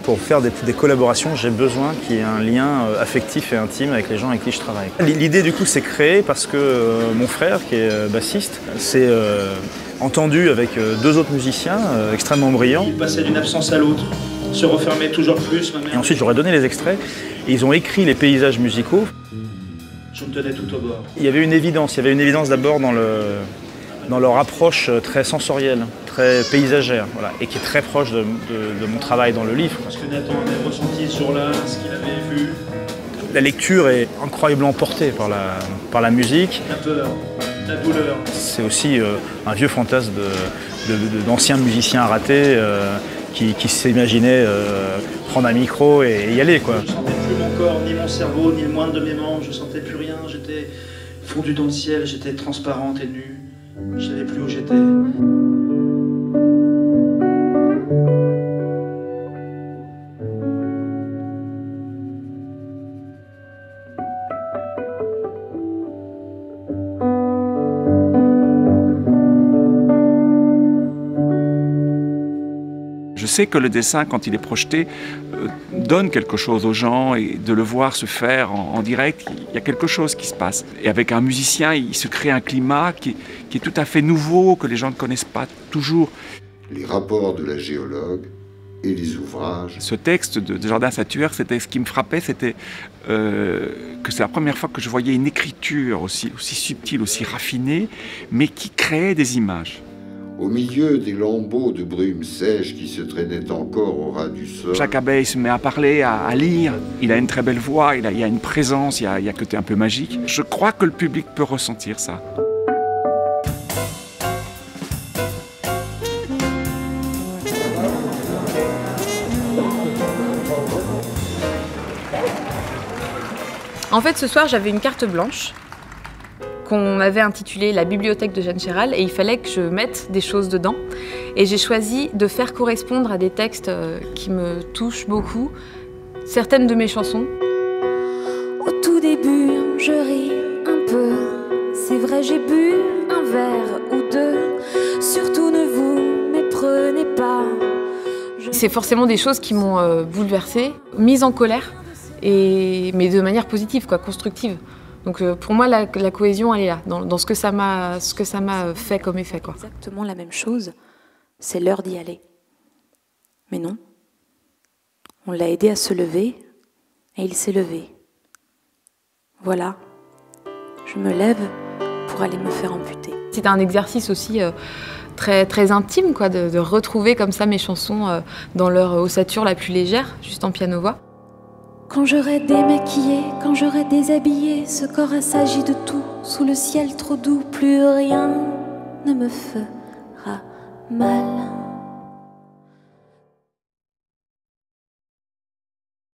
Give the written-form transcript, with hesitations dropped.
pour faire des collaborations, j'ai besoin qu'il y ait un lien affectif et intime avec les gens avec qui je travaille. L'idée du coup s'est créée parce que mon frère, qui est bassiste, s'est entendu avec deux autres musiciens extrêmement brillants. Il passait d'une absence à l'autre, se refermait toujours plus. Et ensuite j'aurais donné les extraits et ils ont écrit les paysages musicaux. Je me tenais tout au bord. Il y avait une évidence d'abord dans leur approche très sensorielle, très paysagère, voilà, et qui est très proche de mon travail dans le livre. Ce que Nathan avait ressenti ce jour-là, ce qu'il avait vu. La lecture est incroyablement portée par la musique. La peur, la douleur. C'est aussi un vieux fantasme d'anciens musiciens ratés qui s'imaginaient prendre un micro et y aller, quoi. Je sentais plus mon corps, ni mon cerveau, ni le moindre de mes membres. Je sentais plus rien. J'étais fondu dans le ciel. J'étais transparente et nue. Je savais plus où j'étais. Je sais que le dessin, quand il est projeté, donne quelque chose aux gens et de le voir se faire en direct, il y a quelque chose qui se passe. Et avec un musicien, il se crée un climat qui est tout à fait nouveau, que les gens ne connaissent pas toujours. Les rapports de la géologue et les ouvrages. Ce texte de Jardin Satuaire, c'était ce qui me frappait, c'était que c'est la première fois que je voyais une écriture aussi subtile, aussi raffinée, mais qui créait des images. Au milieu des lambeaux de brume sèche qui se traînaient encore au ras du sol. Chaque abeille se met à parler, à lire. Il a une très belle voix, il y a une présence, il y a un côté un peu magique. Je crois que le public peut ressentir ça. En fait, ce soir, j'avais une carte blanche qu'on avait intitulée La bibliothèque de Jeanne Chéral et il fallait que je mette des choses dedans. Et j'ai choisi de faire correspondre à des textes qui me touchent beaucoup certaines de mes chansons. Au tout début, je ris un peu. C'est vrai, j'ai bu un verre ou deux. Surtout ne vous méprenez pas. C'est forcément des choses qui m'ont bouleversée, mise en colère, mais de manière positive, quoi, constructive. Donc pour moi, la cohésion, elle est là, dans ce que ça m'a fait comme effet, quoi. Exactement la même chose, c'est l'heure d'y aller. Mais non, on l'a aidé à se lever et il s'est levé. Voilà, je me lève pour aller me faire amputer. C'était un exercice aussi très, très intime, quoi, de retrouver comme ça mes chansons dans leur ossature la plus légère, juste en piano-voix. Quand j'aurai démaquillé, quand j'aurai déshabillé, ce corps assagi de tout, sous le ciel trop doux, plus rien ne me fera mal.